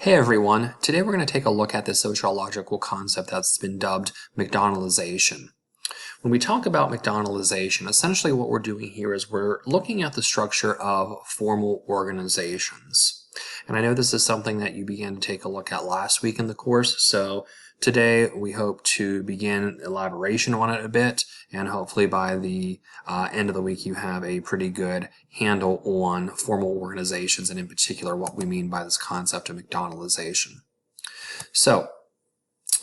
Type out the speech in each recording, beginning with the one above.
Hey everyone, today we're going to take a look at the sociological concept that's been dubbed McDonaldization. When we talk about McDonaldization, essentially what we're doing here is we're looking at the structure of formal organizations. And I know this is something that you began to take a look at last week in the course, so today we hope to begin elaboration on it a bit, and hopefully by the end of the week you have a pretty good handle on formal organizations and in particular what we mean by this concept of McDonaldization. So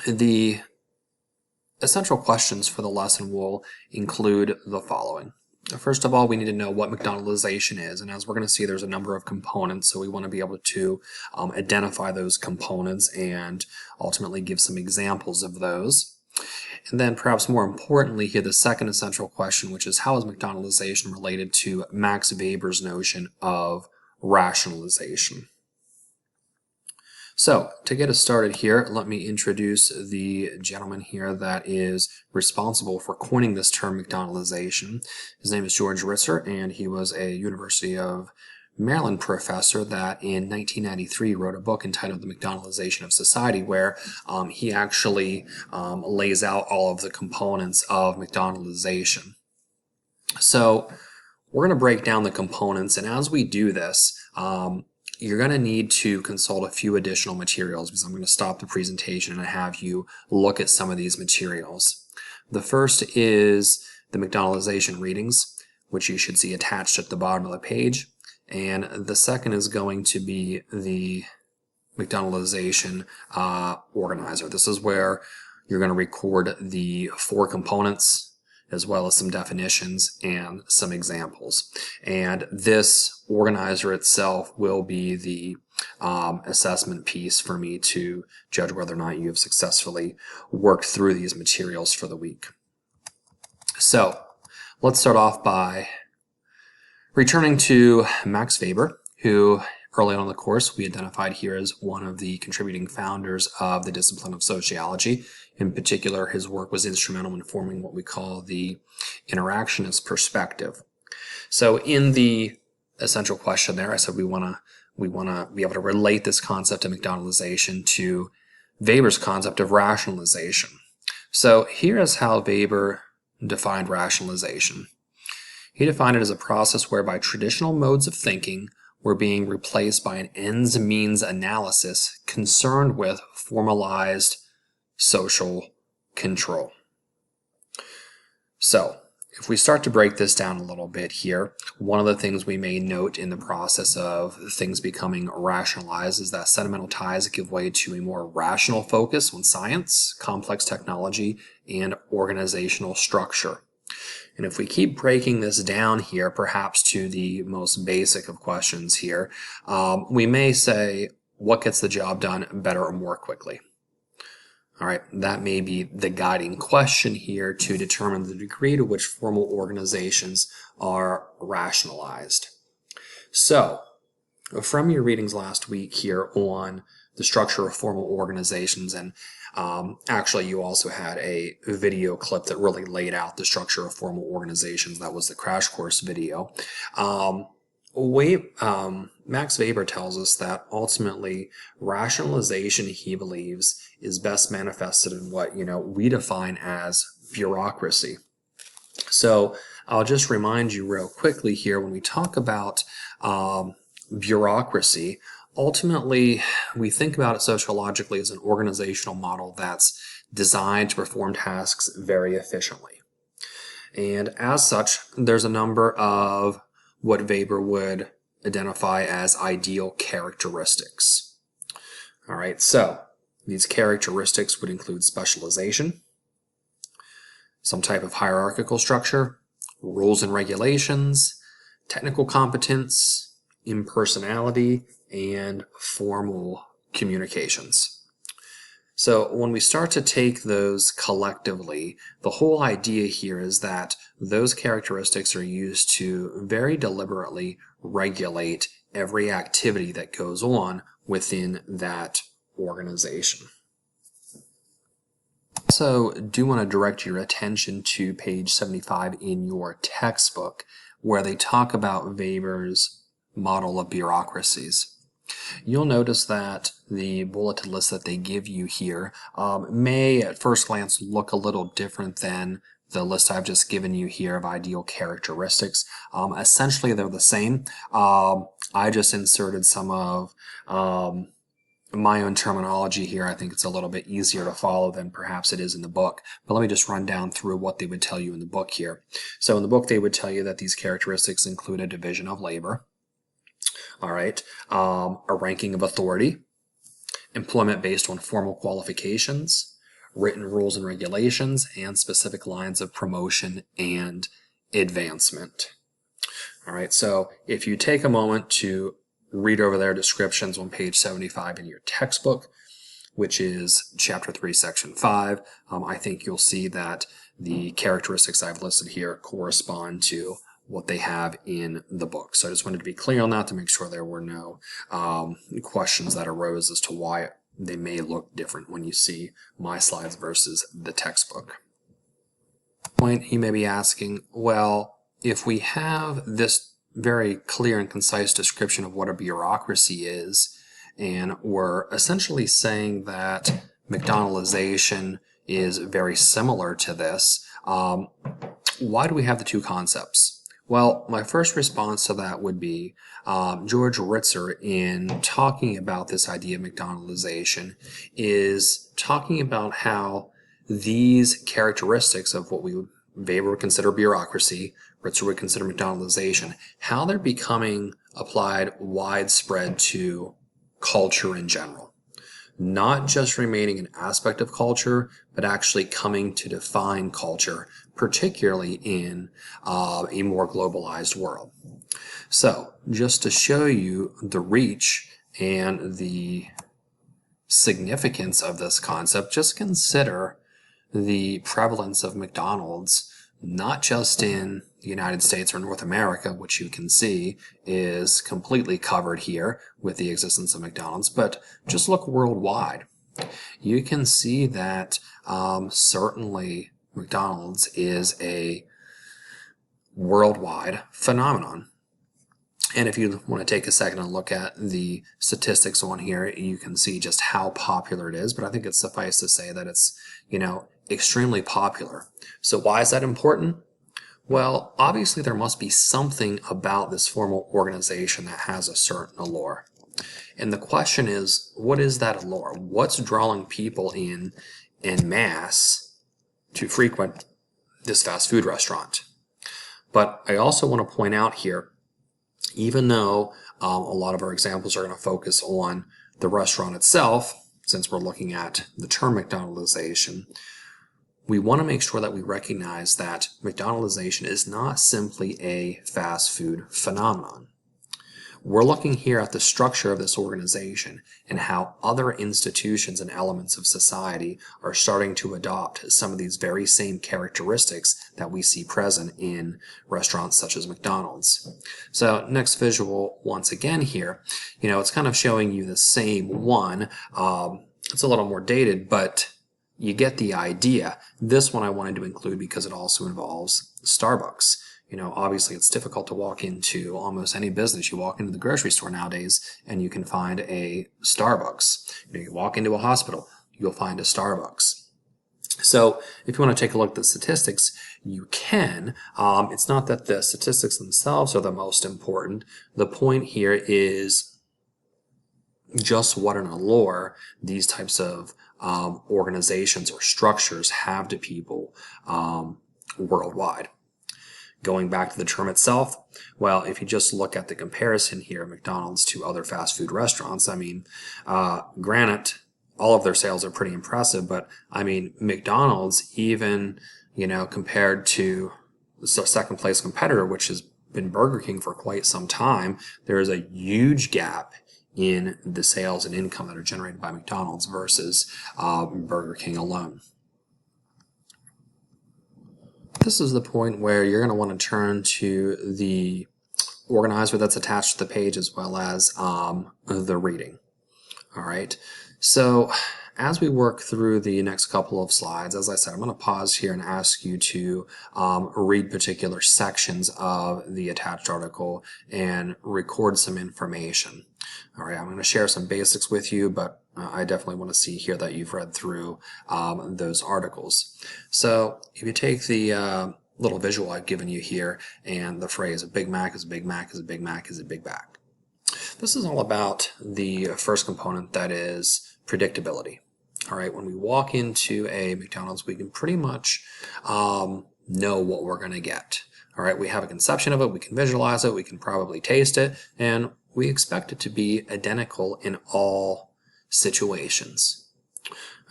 the essential questions for the lesson will include the following. First of all, we need to know what McDonaldization is, and as we're going to see, there's a number of components, so we want to be able to identify those components and ultimately give some examples of those. And then perhaps more importantly here, the second essential question, which is how is McDonaldization related to Max Weber's notion of rationalization? So, to get us started here, let me introduce the gentleman here that is responsible for coining this term McDonaldization. His name is George Ritzer, and he was a University of Maryland professor that in 1993 wrote a book entitled The McDonaldization of Society, where he actually lays out all of the components of McDonaldization. So, we're going to break down the components, and as we do this, you're going to need to consult a few additional materials because I'm going to stop the presentation and have you look at some of these materials. The first is the McDonaldization readings, which you should see attached at the bottom of the page. And the second is going to be the McDonaldization organizer. This is where you're going to record the four components as well as some definitions and some examples. And this organizer itself will be the assessment piece for me to judge whether or not you have successfully worked through these materials for the week. So let's start off by returning to Max Weber, who early on in the course we identified here as one of the contributing founders of the discipline of sociology. In particular, his work was instrumental in forming what we call the interactionist perspective. So in the essential question there, I said we want to be able to relate this concept of McDonaldization to Weber's concept of rationalization. So here is how Weber defined rationalization. He defined it as a process whereby traditional modes of thinking were being replaced by an ends-means analysis concerned with formalized social control. So, if we start to break this down a little bit here, one of the things we may note in the process of things becoming rationalized is that sentimental ties give way to a more rational focus on science, complex technology, and organizational structure. And if we keep breaking this down here, perhaps to the most basic of questions here, we may say, what gets the job done better or more quickly? All right, that may be the guiding question here to determine the degree to which formal organizations are rationalized. So, from your readings last week here on the structure of formal organizations, and actually you also had a video clip that really laid out the structure of formal organizations. That was the crash course video. Max Weber tells us that ultimately rationalization, he believes, is best manifested in what we define as bureaucracy. So I'll just remind you real quickly here, when we talk about bureaucracy, ultimately we think about it sociologically as an organizational model that's designed to perform tasks very efficiently. And as such, there's a number of what Weber would identify as ideal characteristics. All right, so these characteristics would include specialization, some type of hierarchical structure, rules and regulations, technical competence, impersonality, and formal communications. So when we start to take those collectively, the whole idea here is that those characteristics are used to very deliberately regulate every activity that goes on within that organization. Also, do want to direct your attention to page 75 in your textbook, where they talk about Weber's model of bureaucracies. You'll notice that the bulleted list that they give you here may at first glance look a little different than the list I've just given you here of ideal characteristics. Essentially, they're the same. I just inserted some of my own terminology here. I think it's a little bit easier to follow than perhaps it is in the book. But let me just run down through what they would tell you in the book here. So in the book, they would tell you that these characteristics include a division of labor, all right, a ranking of authority, employment based on formal qualifications, written rules and regulations, and specific lines of promotion and advancement. All right, so if you take a moment to read over their descriptions on page 75 in your textbook, which is chapter 3, section 5, I think you'll see that the characteristics I've listed here correspond to what they have in the book. So I just wanted to be clear on that to make sure there were no questions that arose as to why they may look different when you see my slides versus the textbook. Point, you may be asking, well, if we have this very clear and concise description of what a bureaucracy is, and we're essentially saying that McDonaldization is very similar to this, why do we have the two concepts? Well, my first response to that would be George Ritzer, in talking about this idea of McDonaldization, is talking about how these characteristics of what Weber would consider bureaucracy, Ritzer would consider McDonaldization, how they're becoming applied widespread to culture in general. Not just remaining an aspect of culture, but actually coming to define culture, particularly in a more globalized world. So, just to show you the reach and the significance of this concept, just consider the prevalence of McDonald's, not just in the United States or North America, which you can see is completely covered here with the existence of McDonald's, but just look worldwide. You can see that certainly McDonald's is a worldwide phenomenon. And if you want to take a second and look at the statistics on here, you can see just how popular it is. But I think it's suffice to say that it's, extremely popular. So why is that important? Well, obviously there must be something about this formal organization that has a certain allure. And the question is, what is that allure? What's drawing people in masse to frequent this fast food restaurant? But I also want to point out here, even though a lot of our examples are going to focus on the restaurant itself, since we're looking at the term McDonaldization, we want to make sure that we recognize that McDonaldization is not simply a fast food phenomenon. We're looking here at the structure of this organization and how other institutions and elements of society are starting to adopt some of these very same characteristics that we see present in restaurants such as McDonald's. So next visual, once again here, it's kind of showing you the same one. It's a little more dated, but you get the idea. This one I wanted to include because it also involves Starbucks. Obviously it's difficult to walk into almost any business. You walk into the grocery store nowadays and you can find a Starbucks. You walk into a hospital, you'll find a Starbucks. So if you want to take a look at the statistics, you can. It's not that the statistics themselves are the most important. The point here is just what an allure these types of organizations or structures have to people worldwide. Going back to the term itself, well, if you just look at the comparison here of McDonald's to other fast food restaurants, granted, all of their sales are pretty impressive, but McDonald's, even, compared to the second place competitor, which has been Burger King for quite some time, there is a huge gap in the sales and income that are generated by McDonald's versus Burger King alone. This is the point where you're going to want to turn to the organizer that's attached to the page as well as the reading. All right. So as we work through the next couple of slides, as I said, I'm going to pause here and ask you to read particular sections of the attached article and record some information. All right, I'm going to share some basics with you, but I definitely want to see here that you've read through those articles. So if you take the little visual I've given you here and the phrase, a Big Mac is a Big Mac is a Big Mac is a Big Mac. This is all about the first component, that is predictability. All right, when we walk into a McDonald's, we can pretty much know what we're going to get. All right, we have a conception of it, we can visualize it, we can probably taste it, and we expect it to be identical in all situations.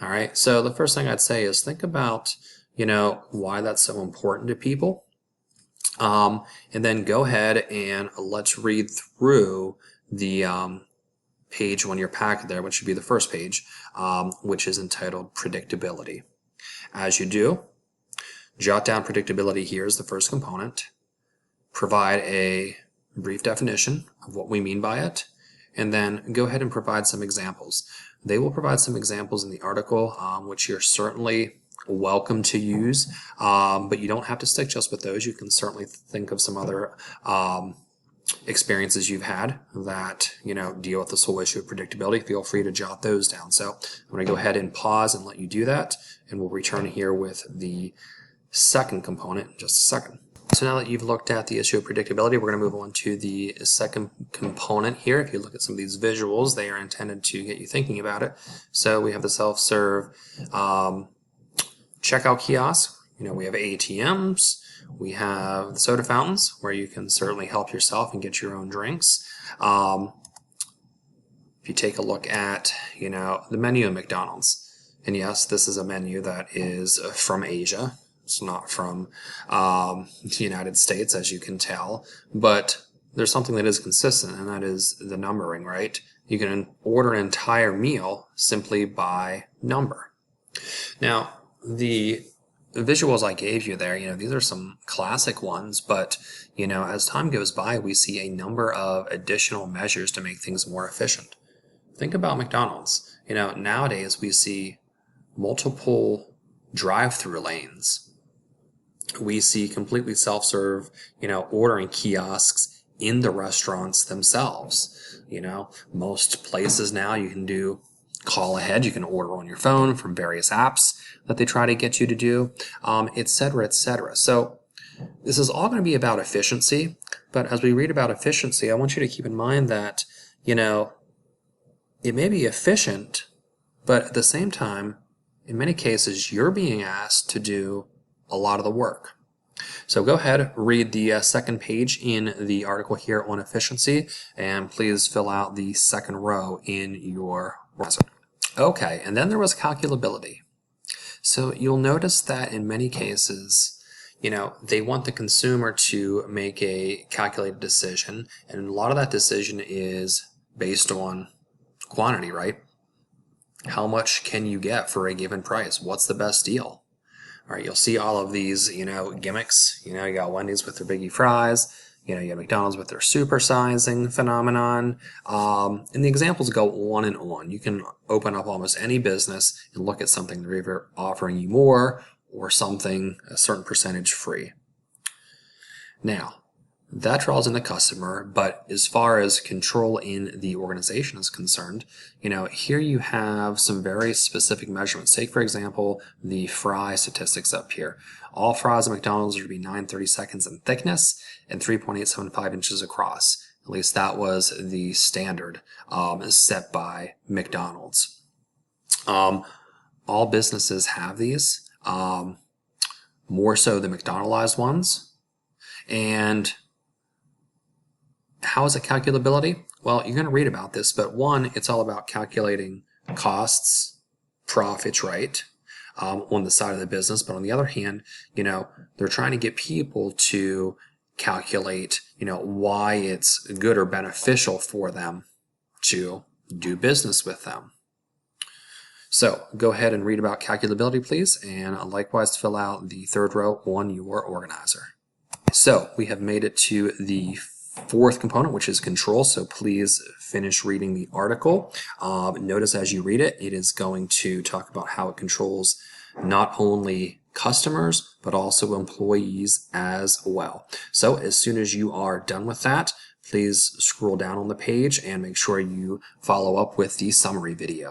All right, so the first thing I'd say is think about, why that's so important to people. And then go ahead and let's read through the page on your packet there, which should be the first page, which is entitled Predictability. As you do, jot down predictability here as the first component, provide a brief definition of what we mean by it, and then go ahead and provide some examples. They will provide some examples in the article, which you're certainly welcome to use, but you don't have to stick just with those. You can certainly think of some other experiences you've had that deal with this whole issue of predictability. Feel free to jot those down. So I'm going to go ahead and pause and let you do that, and we'll return here with the second component in just a second. So now that you've looked at the issue of predictability, we're going to move on to the second component here. If you look at some of these visuals, they are intended to get you thinking about it. So we have the self-serve checkout kiosk. We have ATMs. We have the soda fountains where you can certainly help yourself and get your own drinks. If you take a look at, the menu of McDonald's, and yes, this is a menu that is from Asia. It's not from the United States, as you can tell, but there's something that is consistent, and that is the numbering, right? You can order an entire meal simply by number. Now, the visuals I gave you there, these are some classic ones, but, as time goes by, we see a number of additional measures to make things more efficient. Think about McDonald's. Nowadays we see multiple drive-through lanes. We see completely self-serve, ordering kiosks in the restaurants themselves. Most places now you can do call ahead, you can order on your phone from various apps that they try to get you to do, etc., etc. So this is all going to be about efficiency, but as we read about efficiency, I want you to keep in mind that, it may be efficient, but at the same time, in many cases, you're being asked to do a lot of the work. So go ahead, read the second page in the article here on efficiency, and please fill out the second row in your resume. Okay, and then there was calculability. So you'll notice that in many cases, they want the consumer to make a calculated decision, and a lot of that decision is based on quantity, right? How much can you get for a given price? What's the best deal? All right, you'll see all of these, gimmicks. You got Wendy's with their biggie fries. You got McDonald's with their supersizing phenomenon. And the examples go on and on. You can open up almost any business and look at something they're either offering you more or something a certain percentage free. Now, that draws in the customer, but as far as control in the organization is concerned, here you have some very specific measurements. Take, for example, the fry statistics up here. All fries at McDonald's would be 9/32 seconds in thickness and 3.875 inches across. At least that was the standard set by McDonald's. All businesses have these, more so the McDonaldized ones. And how is it calculability? Well, you're going to read about this, but one, it's all about calculating costs, profits, right, on the side of the business. But on the other hand, they're trying to get people to calculate, why it's good or beneficial for them to do business with them. So go ahead and read about calculability, please, and likewise fill out the third row on your organizer. So we have made it to the fourth component, which is control. So please finish reading the article. Notice as you read it, it is going to talk about how it controls not only customers, but also employees as well. So as soon as you are done with that, please scroll down on the page and make sure you follow up with the summary video.